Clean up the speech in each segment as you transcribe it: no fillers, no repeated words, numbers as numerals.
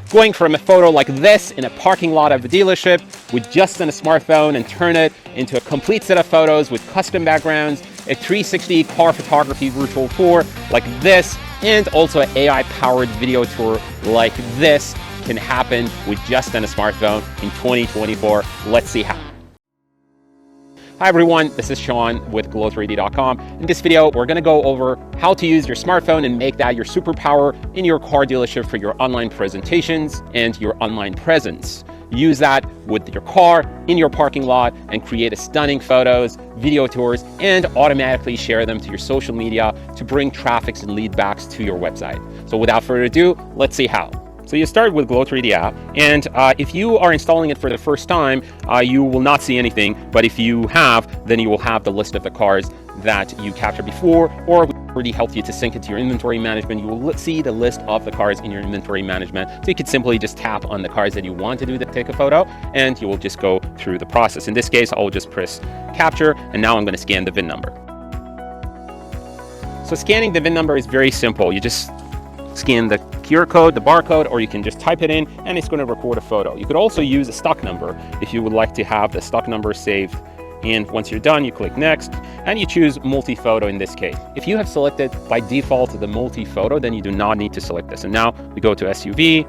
going from a photo like this in a parking lot of a dealership with just a smartphone and turn it into a complete set of photos with custom backgrounds, a 360 car photography virtual tour like this, and also an AI-powered video tour like this can happen with just a smartphone in 2024. Let's see how. Hi everyone, this is Sean with Glow3D.com. In this video, we're gonna go over how to use your smartphone and make that your superpower in your car dealership for your online presentations and your online presence. Use that with your car in your parking lot and create stunning photos, video tours, and automatically share them to your social media to bring traffic and lead backs to your website. So without further ado, let's see how. So you start with Glow3D app, and if you are installing it for the first time, you will not see anything, but if you have, then you will have the list of the cars that you captured before, or we already helped you to sync it to your inventory management. You will see the list of the cars in your inventory management, so you could simply just tap on the cars that you want to do to take a photo, and you will just go through the process. In this case, I will just press capture, and now I'm going to scan the VIN number. So scanning the VIN number is very simple. You just scan the QR code, the barcode, or you can just type it in and it's going to record a photo. You could also use a stock number if you would like to have the stock number saved. And once you're done, you click next and you choose multi-photo in this case. If you have selected by default the multi-photo, then you do not need to select this. And now we go to SUV.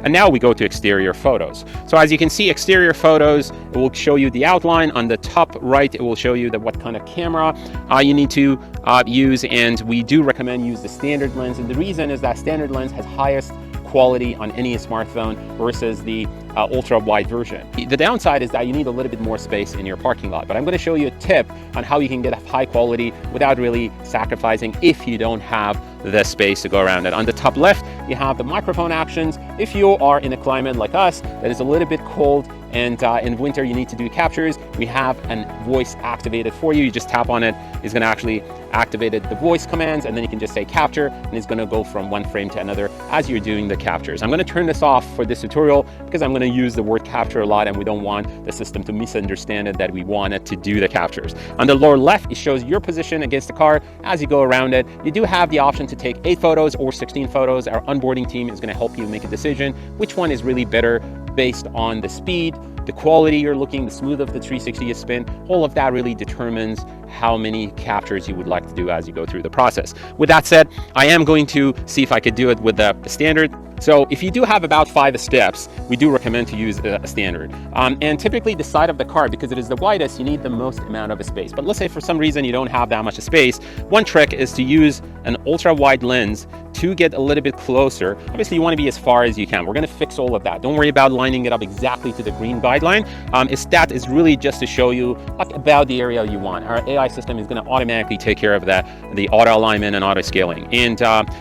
And now we go to exterior photos. So as you can see, exterior photos, it will show you the outline. On the top right, it will show you what kind of camera you need to use. And we do recommend use the standard lens. And the reason is that standard lens has highest quality on any smartphone versus the ultra wide version. The downside is that you need a little bit more space in your parking lot, but I'm going to show you a tip on how you can get a high quality without really sacrificing if you don't have the space to go around it. On the top left, you have the microphone actions. If you are in a climate like us that is a little bit cold and in winter you need to do captures, we have a voice activated for you. You just tap on it, it's going to actually activate the voice commands, and then you can just say capture, and it's going to go from one frame to another as you're doing the captures. I'm going to turn this off for this tutorial because I'm going to use the word capture a lot, and we don't want the system to misunderstand it that we want it to do the captures. On the lower left, it shows your position against the car as you go around it. You do have the option to take 8 photos or 16 photos. Our onboarding team is going to help you make a decision which one is really better based on the speed, the quality you're looking, the smooth of the 360 spin. All of that really determines how many captures you would like to do as you go through the process. With that said, I am going to see if I could do it with the standard. So if you do have about 5 steps, we do recommend to use a standard. And typically the side of the car, because it is the widest, you need the most amount of space. But let's say for some reason you don't have that much space, one trick is to use an ultra wide lens to get a little bit closer. Obviously you want to be as far as you can. We're going to fix all of that. Don't worry about lining it up exactly to the green guideline. That is really just to show you about the area you want. Our AI system is going to automatically take care of that, the auto alignment and auto scaling. And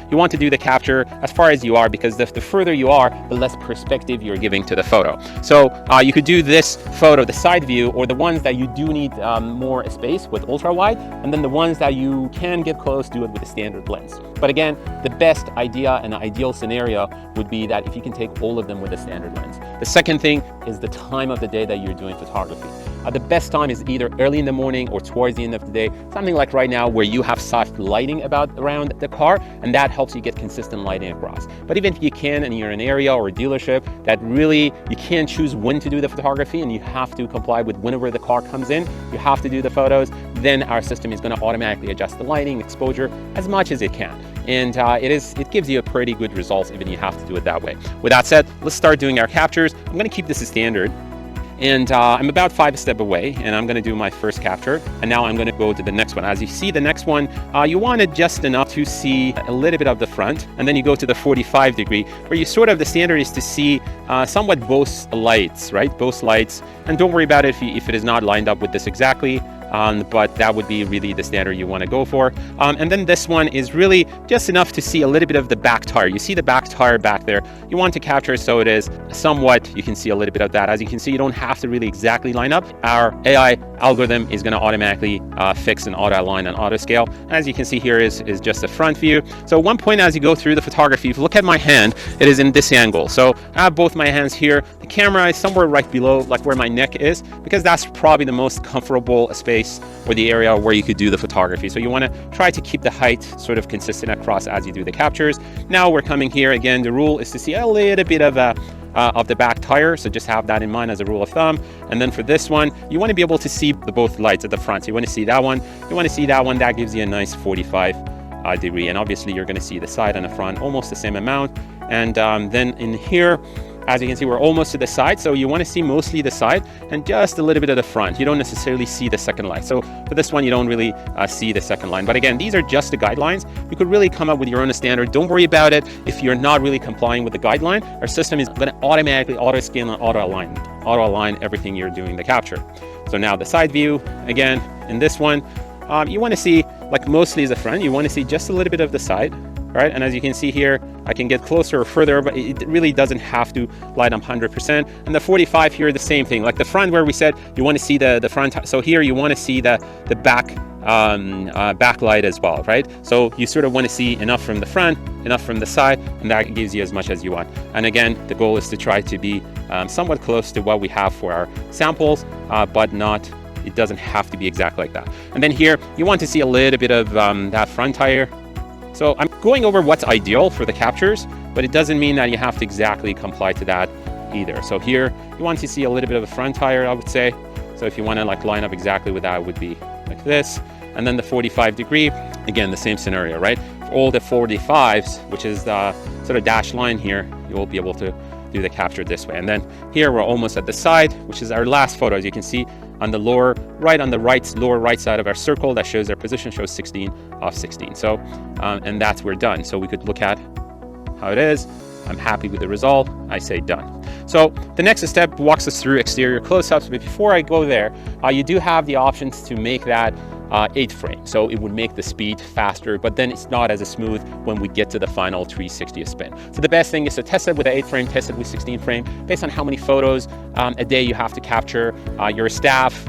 you want to do the capture as far as you are, because the further you are, the less perspective you're giving to the photo. So you could do this photo, the side view, or the ones that you do need more space with ultra wide, and then the ones that you can get close, do it with a standard lens. But again, the best idea and ideal scenario would be that if you can take all of them with a standard lens. The second thing is the time of the day that you're doing photography. The best time is either early in the morning or towards the end of the day, something like right now where you have soft lighting around the car, and that helps you get consistent lighting across. But even if you can and you're in an area or a dealership that really you can't choose when to do the photography and you have to comply with whenever the car comes in, you have to do the photos, then our system is going to automatically adjust the lighting exposure as much as it can. And it gives you a pretty good results even if you have to do it that way. With that said, let's start doing our captures. I'm going to keep this as standard. And I'm about 5 steps away, and I'm going to do my first capture. And now I'm going to go to the next one. As you see the next one, you want it just enough to see a little bit of the front. And then you go to the 45 degree, where you the standard is to see somewhat both lights, right? Both lights. And don't worry about it if it is not lined up with this exactly. But that would be really the standard you want to go for. And then this one is really just enough to see a little bit of the back tire. You see the back tire back there. You want to capture so it is somewhat, you can see a little bit of that. As you can see, you don't have to really exactly line up. Our AI algorithm is going to automatically fix and auto align and auto scale. As you can see here is just the front view. So one point as you go through the photography, if you look at my hand, it is in this angle. So I have both my hands here. The camera is somewhere right below, like where my neck is, because that's probably the most comfortable space space or the area where you could do the photography. So you want to try to keep the height sort of consistent across as you do the captures. Now we're coming here again. The rule is to see a little bit of the back tire, so just have that in mind as a rule of thumb. And then for this one, you want to be able to see the both lights at the front. So you want to see that one, you want to see that one. That gives you a nice 45 degree, and obviously you're going to see the side and the front almost the same amount. And then in here, as you can see, we're almost to the side, so you want to see mostly the side and just a little bit of the front. You don't necessarily see the second line. So for this one, you don't really see the second line. But again, these are just the guidelines. You could really come up with your own standard. Don't worry about it if you're not really complying with the guideline. Our system is going to automatically auto scan and auto align everything you're doing the capture. So now the side view, again, in this one, you want to see, like mostly is the front, you want to see just a little bit of the side. Right, and as you can see here, I can get closer or further, but it really doesn't have to light up 100%. And the 45 here, the same thing. Like the front, where we said you want to see the front. So here you want to see the back backlight as well, right? So you sort of want to see enough from the front, enough from the side, and that gives you as much as you want. And again, the goal is to try to be somewhat close to what we have for our samples, but not. It doesn't have to be exactly like that. And then here, you want to see a little bit of that front tire. So I'm going over what's ideal for the captures, but it doesn't mean that you have to exactly comply to that either. So here you want to see a little bit of a front tire, I would say. So if you want to like line up exactly with that, it would be like this. And then the 45 degree, again, the same scenario, right? For all the 45s, which is the sort of dashed line here, you will be able to do the capture this way. And then here we're almost at the side, which is our last photo. As you can see on the lower right side of our circle that shows our position, shows 16 off 16. So and that's we're done. So we could look at how it is. I'm happy with the result. I say done. So the next step walks us through exterior close-ups. But before I go there, you do have the options to make that 8 frame. So it would make the speed faster, but then it's not as smooth when we get to the final 360 spin. So the best thing is to test it with the 8 frame, test it with 16 frame, based on how many photos a day you have to capture, your staff,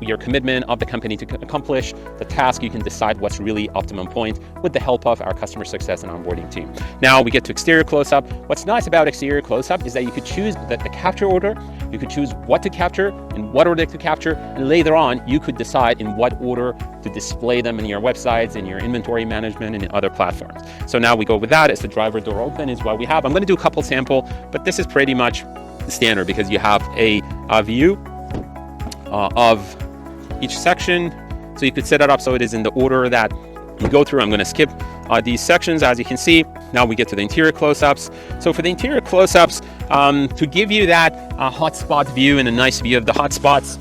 your commitment of the company to accomplish the task. You can decide what's really optimum point with the help of our customer success and onboarding team. Now we get to exterior close-up. What's nice about exterior close-up is that you could choose the capture order, you could choose what to capture, in what order to capture, and later on you could decide in what order to display them in your websites, in your inventory management, and in other platforms. So now we go with that. As the driver door open is what we have. I'm going to do a couple sample, but this is pretty much standard because you have a view of each section. So you could set it up so it is in the order that you go through. I'm going to skip these sections. As you can see, now we get to the interior close-ups. So for the interior close-ups, to give you that hotspot view and a nice view of the hotspots,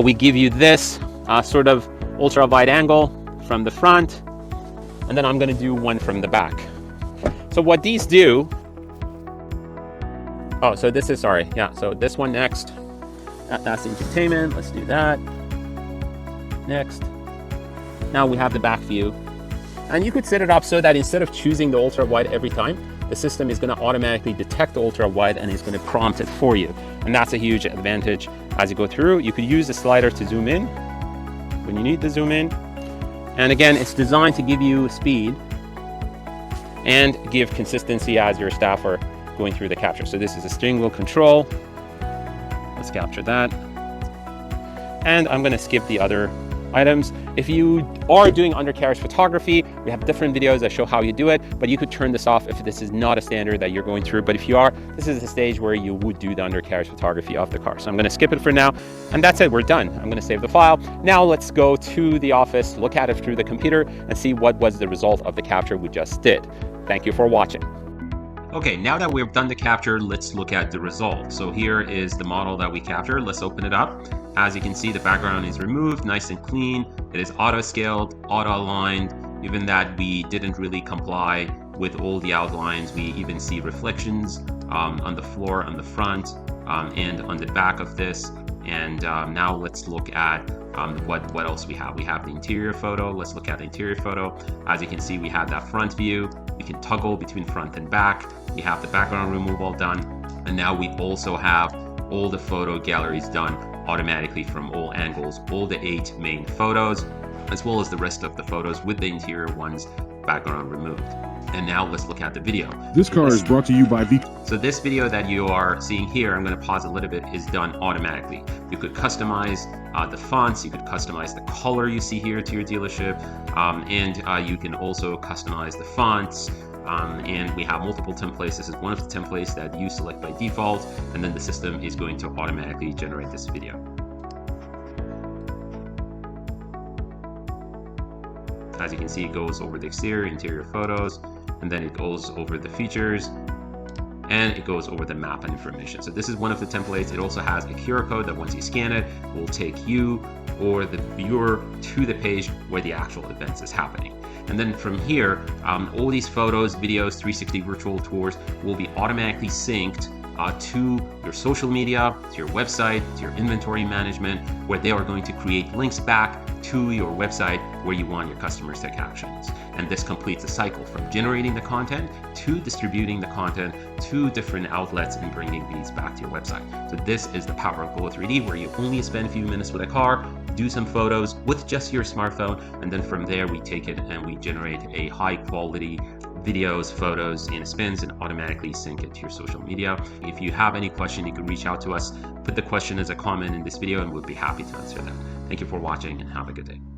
we give you this sort of ultra wide angle from the front, and then I'm going to do one from the back. So what these do, so this is, so this one next. That's entertainment. Let's do that. Next. Now we have the back view. And you could set it up so that instead of choosing the ultra wide every time, the system is going to automatically detect the ultra wide and is going to prompt it for you. And that's a huge advantage as you go through. You could use the slider to zoom in when you need to zoom in. And again, it's designed to give you speed and give consistency as your staff are going through the capture. So this is a steering wheel control. Let's capture that. And I'm going to skip the other items. If you are doing undercarriage photography, we have different videos that show how you do it, but you could turn this off if this is not a standard that you're going through. But if you are, this is the stage where you would do the undercarriage photography of the car. So I'm going to skip it for now. And that's it. We're done. I'm going to save the file. Now let's go to the office, look at it through the computer, and see what was the result of the capture we just did. Thank you for watching. Okay, now that we've done the capture, let's look at the result. So here is the model that we captured. Let's open it up. As you can see, the background is removed, nice and clean. It is auto-scaled, auto-aligned. Even that we didn't really comply with all the outlines. We even see reflections on the floor, on the front, and on the back of this. And now let's look at what else we have. We have the interior photo. Let's look at the interior photo. As you can see, we have that front view. We can toggle between front and back. We have the background removal done. And now we also have all the photo galleries done automatically from all angles, all the 8 main photos, as well as the rest of the photos with the interior ones background removed. And now let's look at the video. This car is brought to you by So this video that you are seeing here, I'm going to pause a little bit, is done automatically. You could customize the fonts, you could customize the color you see here to your dealership, and you can also customize the fonts. And we have multiple templates. This is one of the templates that you select by default, and then the system is going to automatically generate this video. As you can see, it goes over the exterior, interior photos, and then it goes over the features, and it goes over the map and information. So this is one of the templates. It also has a QR code that once you scan it, will take you or the viewer to the page where the actual events is happening. And then from here, all these photos, videos, 360 virtual tours will be automatically synced to your social media, to your website, to your inventory management, where they are going to create links back to your website where you want your customers to take actions. And this completes the cycle from generating the content to distributing the content to different outlets and bringing these back to your website. So this is the power of Go3D, where you only spend a few minutes with a car, do some photos with just your smartphone, and then from there we take it and we generate a high quality videos, photos, and spins, and automatically sync it to your social media. If you have any question, you can reach out to us, put the question as a comment in this video, and we'll be happy to answer them. Thank you for watching, and have a good day.